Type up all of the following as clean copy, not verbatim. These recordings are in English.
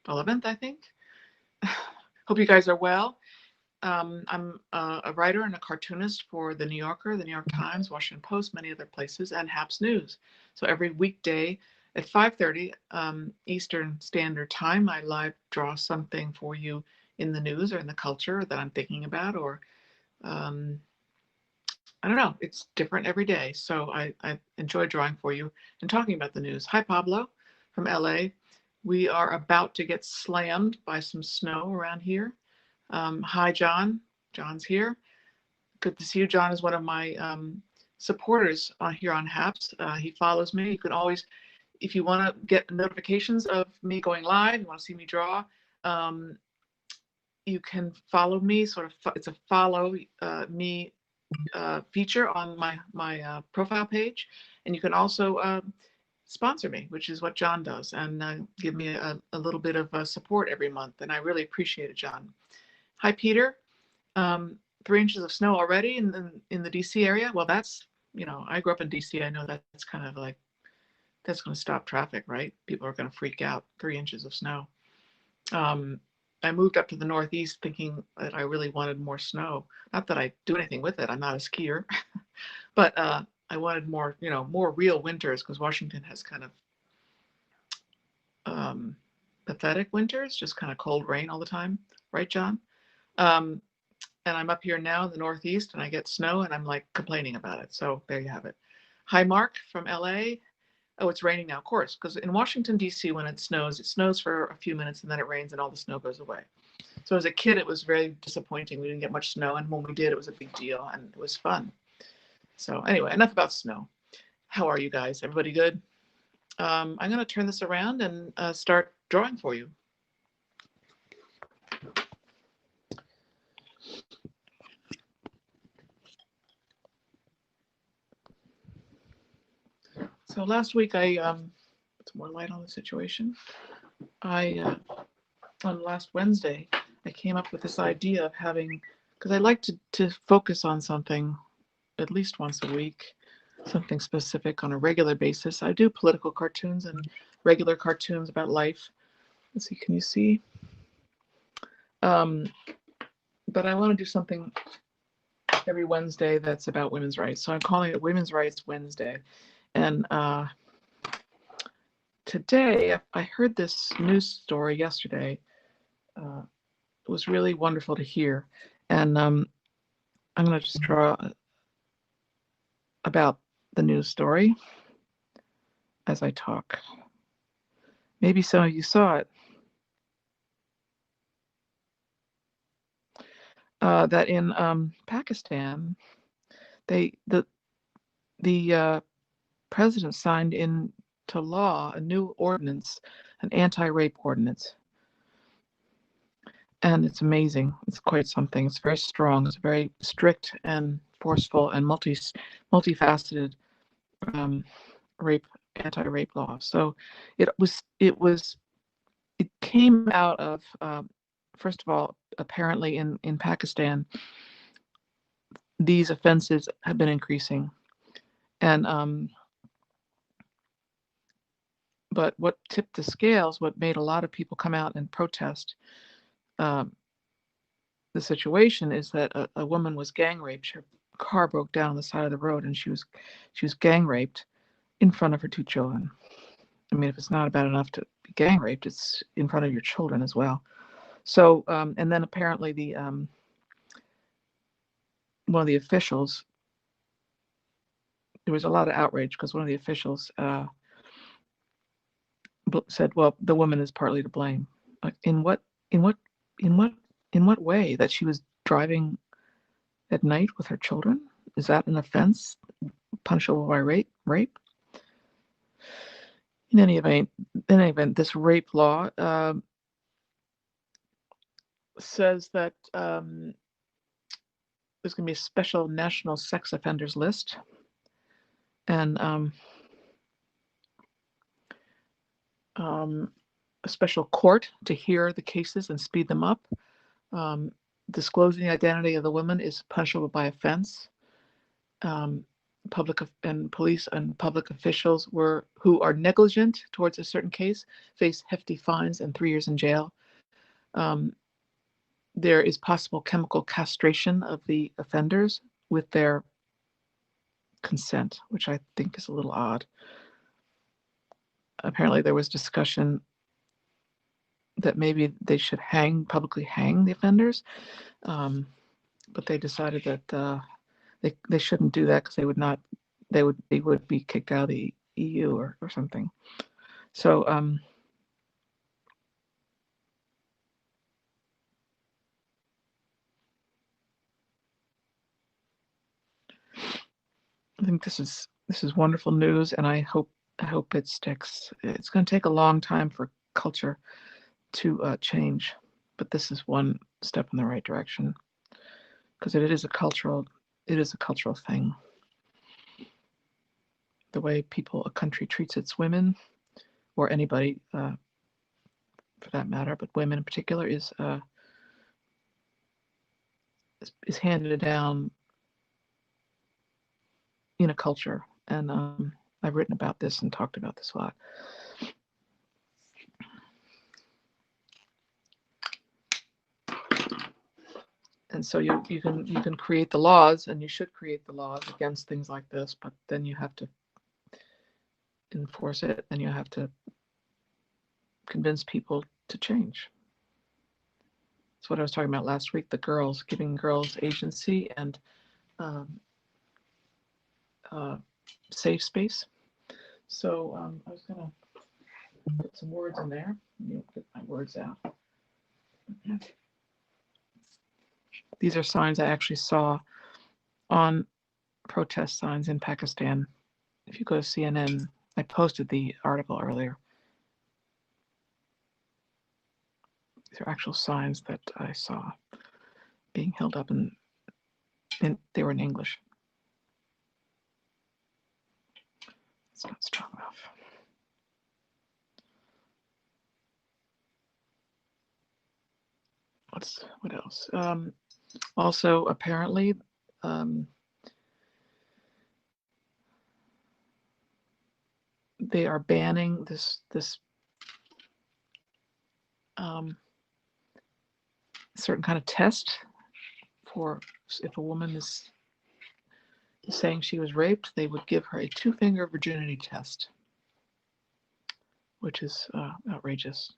11th, I think. Hope you guys are well. I'm a writer and a cartoonist for The New Yorker, The New York Times, Washington Post, many other places, and HAPS News. So every weekday at 5:30 Eastern Standard Time, I live draw something for you in the news or in the culture that I'm thinking about, or um, I don't know. It's different every day. So I enjoy drawing for you and talking about the news. Hi, Pablo from LA. We are about to get slammed by some snow around here. Hi, John. John's here. Good to see you. John is one of my supporters here on HAPS. He follows me. You can always, if you want to get notifications of me going live, you want to see me draw, um, you can follow me. It's a follow me feature on my profile page, and you can also sponsor me, which is what John does, and give me a little bit of support every month, and I really appreciate it, John. Hi, Peter. 3 inches of snow already in the DC area. Well, that's, I grew up in DC. I know that's kind of like, that's going to stop traffic, right? People are going to freak out. 3 inches of snow. I moved up to the Northeast thinking that I really wanted more snow. Not that I do anything with it. I'm not a skier, but I wanted more, more real winters, because Washington has kind of pathetic winters, just kind of cold rain all the time. Right, John? Um, and I'm up here now in the Northeast and I get snow and I'm like complaining about it. So there you have it. Hi, Mark from LA. Oh, it's raining now, of course, because in Washington, D.C., when it snows for a few minutes and then it rains and all the snow goes away. So as a kid, it was very disappointing. We didn't get much snow. And when we did, it was a big deal and it was fun. So anyway, enough about snow. How are you guys? Everybody good? I'm going to turn this around and start drawing for you. So last week I put some more light on the situation. I on last Wednesday I came up with this idea of having, because I like to focus on something at least once a week, something specific on a regular basis. I do political cartoons and regular cartoons about life. Let's see, can you see? But I want to do something every Wednesday that's about women's rights. So I'm calling it Women's Rights Wednesday. And today, I heard this news story yesterday. It was really wonderful to hear. And I'm going to just draw about the news story as I talk. Maybe some of you saw it. That in Pakistan, the president signed into law a new ordinance, an anti-rape ordinance. And it's amazing. It's quite something. It's very strong. It's very strict and forceful and multifaceted anti-rape law. So it came out of, first of all, apparently in Pakistan, these offenses have been increasing. And but what tipped the scales, what made a lot of people come out and protest the situation, is that a woman was gang raped. Her car broke down on the side of the road, and she was gang raped in front of her 2 children. I mean, if it's not bad enough to be gang raped, it's in front of your children as well. So, and then apparently the one of the officials, there was a lot of outrage because one of the officials said, "Well, the woman is partly to blame." In what way? That she was driving at night with her children? Is that an offense punishable by rape? In any event, this rape law says that there's going to be a special national sex offenders list, and a special court to hear the cases and speed them up. Disclosing the identity of the woman is punishable by offense. police and public officials who are negligent towards a certain case face hefty fines and 3 years in jail. Um, there is possible chemical castration of the offenders with their consent, which I think is a little odd. Apparently, there was discussion that maybe they should publicly hang the offenders, but they decided that they shouldn't do that because they would be kicked out of the EU or something. So I think this is wonderful news, and I hope it sticks. It's going to take a long time for culture to change, but this is one step in the right direction because it is a cultural thing. The way a country treats its women, or anybody for that matter, but women in particular, is handed down in a culture. And I've written about this and talked about this a lot. And so you can create the laws, and you should create the laws against things like this, but then you have to enforce it, and you have to convince people to change. That's what I was talking about last week, giving girls agency and safe space. So I was going to put some words in there. Let me get my words out. These are signs I actually saw on protest signs in Pakistan. If you go to CNN, I posted the article earlier. These are actual signs that I saw being held up, and they were in English. It's not strong enough. What else? Also, apparently, they are banning this certain kind of test for if a woman is saying she was raped, they would give her a 2-finger virginity test, which is outrageous.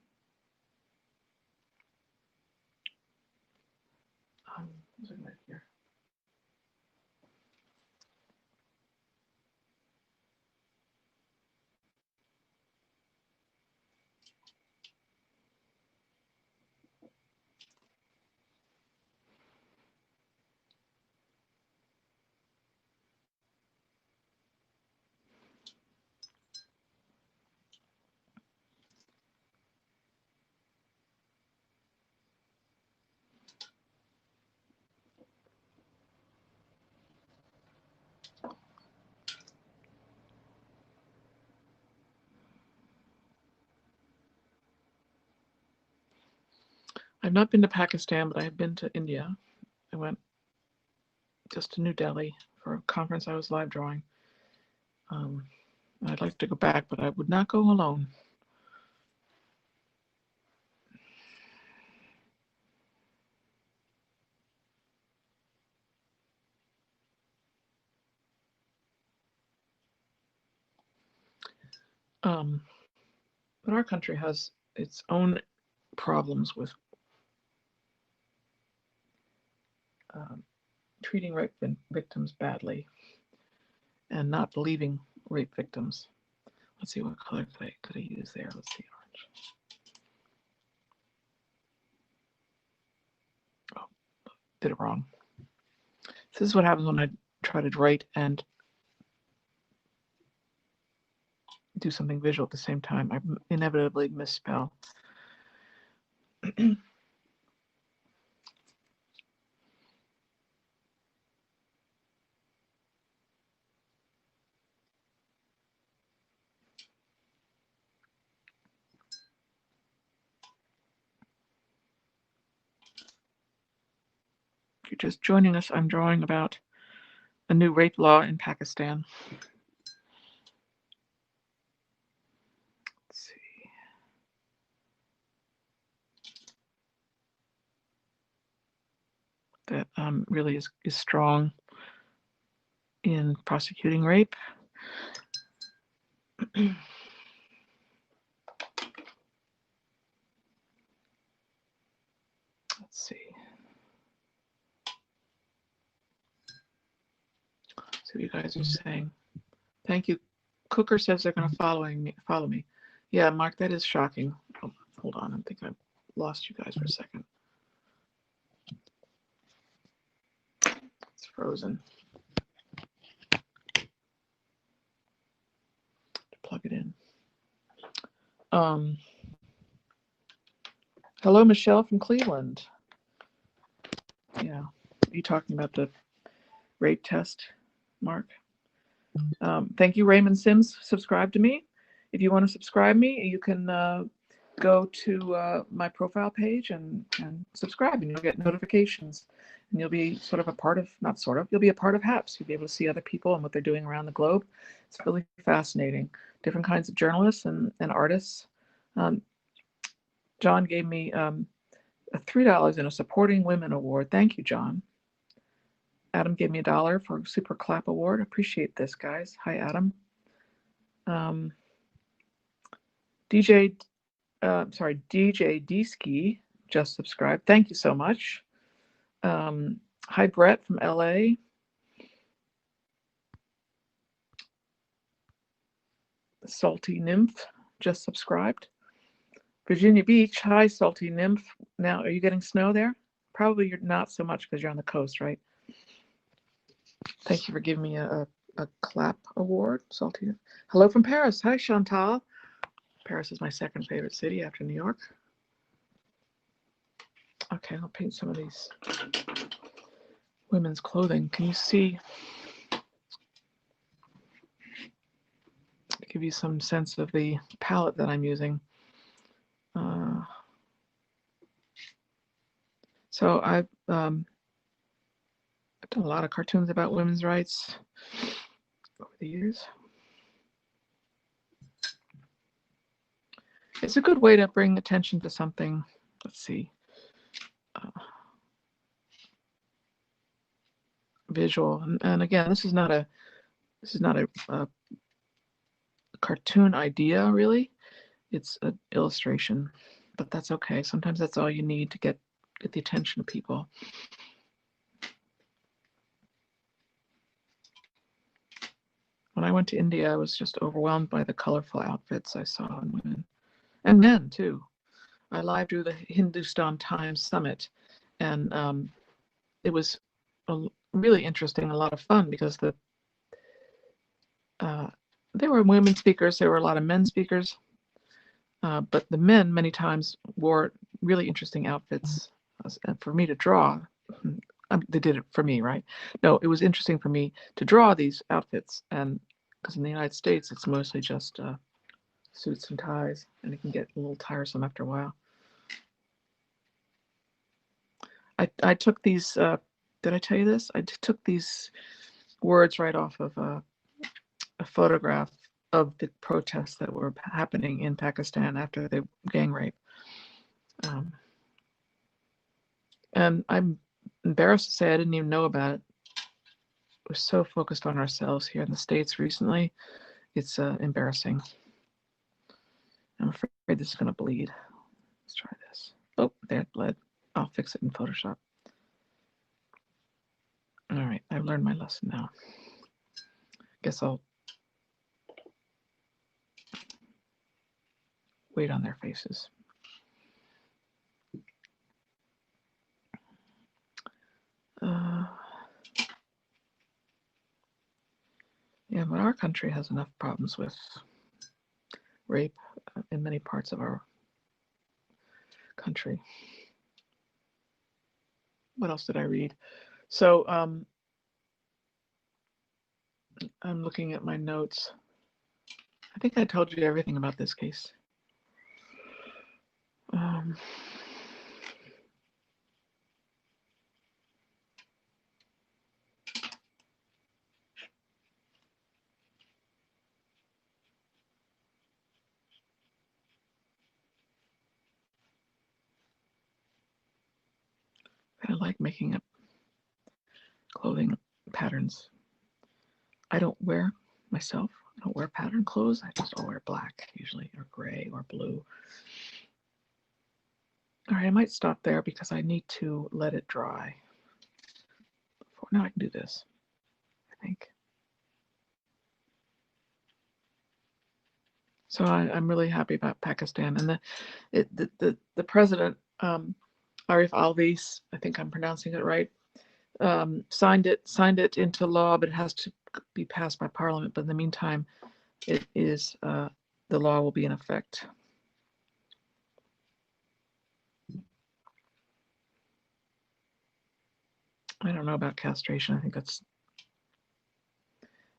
Here. I've not been to Pakistan, but I have been to India. I went just to New Delhi for a conference I was live drawing. I'd like to go back, but I would not go alone. But our country has its own problems with treating rape victims badly and not believing rape victims. Let's see, what color could I use there? Let's see, orange. Oh, did it wrong. This is what happens when I try to write and do something visual at the same time. I inevitably misspell. If you're just joining us, I'm drawing about a new rape law in Pakistan. Let's see. That really is strong in prosecuting rape. Let's see. See what you guys are saying. Thank you. Cooker says they're going to follow me. Yeah, Mark, that is shocking. Oh, hold on, I think I lost you guys for a second. It's frozen. Plug it in. Hello, Michelle from Cleveland. Yeah, are you talking about the rape test, Mark? Thank you, Raymond Sims. Subscribe to me. If you want to subscribe me, you can go to my profile page and subscribe, and you'll get notifications. And you'll be sort of a part of, not sort of, you'll be a part of HAPS. You'll be able to see other people and what they're doing around the globe. It's really fascinating. Different kinds of journalists and artists. John gave me $3 in a Supporting Women Award. Thank you, John. Adam gave me $1 for a Super Clap Award. Appreciate this, guys. Hi, Adam. DJ D-Ski just subscribed. Thank you so much. Hi, Brett from LA. Salty Nymph just subscribed. Virginia Beach. Hi, Salty Nymph. Now, are you getting snow there? Probably you're not so much because you're on the coast, right? Thank you for giving me a clap award, Salty Nymph. Hello from Paris. Hi, Chantal. Paris is my second favorite city after New York. Okay, I'll paint some of these women's clothing. Can you see? Give you some sense of the palette that I'm using. So I've done a lot of cartoons about women's rights over the years. It's a good way to bring attention to something. Let's see. Visual, and again, this is not a cartoon idea, really. It's an illustration, but that's okay. Sometimes that's all you need to get the attention of people. When I went to India, I was just overwhelmed by the colorful outfits I saw in women and men too. I live drew the Hindustan Times Summit, and it was really interesting, a lot of fun, because there were women speakers, there were a lot of men speakers, but the men many times wore really interesting outfits for me to draw. They did it for me, right? No, it was interesting for me to draw these outfits, and because in the United States it's mostly just suits and ties, and it can get a little tiresome after a while. I took these, did I tell you this? I took these words right off of a photograph of the protests that were happening in Pakistan after the gang rape. And I'm embarrassed to say I didn't even know about it. We're so focused on ourselves here in the States recently. It's embarrassing. I'm afraid this is going to bleed. Let's try this. Oh, there it bled. I'll fix it in Photoshop. All right, I've learned my lesson now. Guess I'll wait on their faces. Yeah, but our country has enough problems with rape in many parts of our country. What else did I read? So I'm looking at my notes. I think I told you everything about this case. I like making up clothing patterns. I don't wear myself. I don't wear pattern clothes. I just all wear black usually, or gray, or blue. All right, I might stop there because I need to let it dry. Now I can do this, I think. So I'm really happy about Pakistan, and the president, Arif Alvis, I think I'm pronouncing it right, signed it into law, but it has to be passed by Parliament. But in the meantime, it is the law will be in effect. I don't know about castration. I think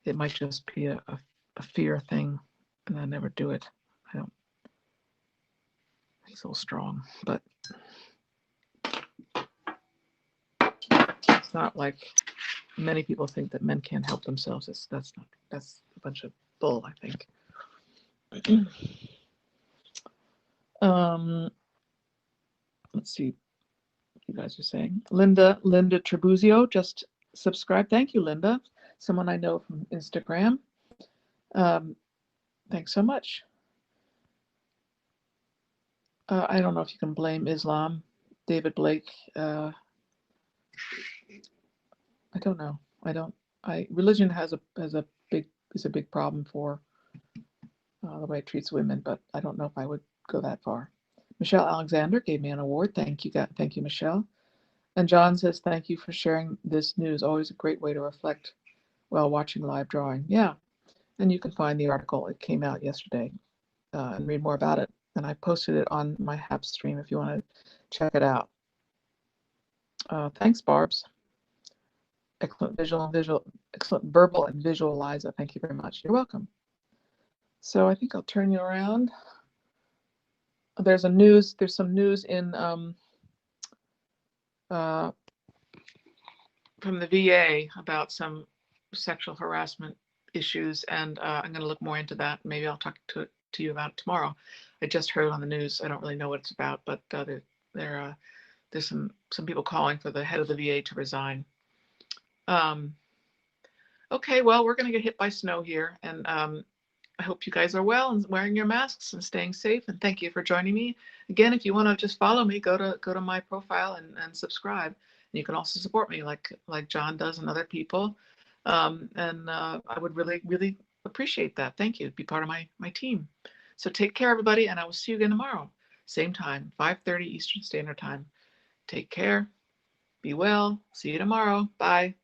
it might just be a fear thing, and I never do it. I don't. It's a little strong, but it's not like many people think that men can't help themselves. That's a bunch of bull, I think. Let's see what you guys are saying. Linda Trebuzio just subscribed. Thank you, Linda. Someone I know from Instagram. Thanks so much. I don't know if you can blame Islam, David Blake. I don't know. Religion is a big problem for the way it treats women, but I don't know if I would go that far. Michelle Alexander gave me an award. Thank you, Michelle. And John says, thank you for sharing this news. Always a great way to reflect while watching live drawing. Yeah, and you can find the article. It came out yesterday, and read more about it. And I posted it on my HAP stream if you want to check it out. Thanks, Barb's. Excellent excellent verbal and visual, Liza. Thank you very much. You're welcome. So I think I'll turn you around. There's some news in from the VA about some sexual harassment issues, and I'm going to look more into that. Maybe I'll talk to you about it tomorrow. I just heard on the news. I don't really know what it's about, but there's some people calling for the head of the VA to resign. Okay, well, we're going to get hit by snow here, and I hope you guys are well and wearing your masks and staying safe. And thank you for joining me. Again, if you want to just follow me, go to my profile and subscribe. And you can also support me like John does and other people. I would really, really appreciate that. Thank you. Be part of my team. So take care, everybody, and I will see you again tomorrow. Same time, 5:30 Eastern Standard Time. Take care. Be well. See you tomorrow. Bye.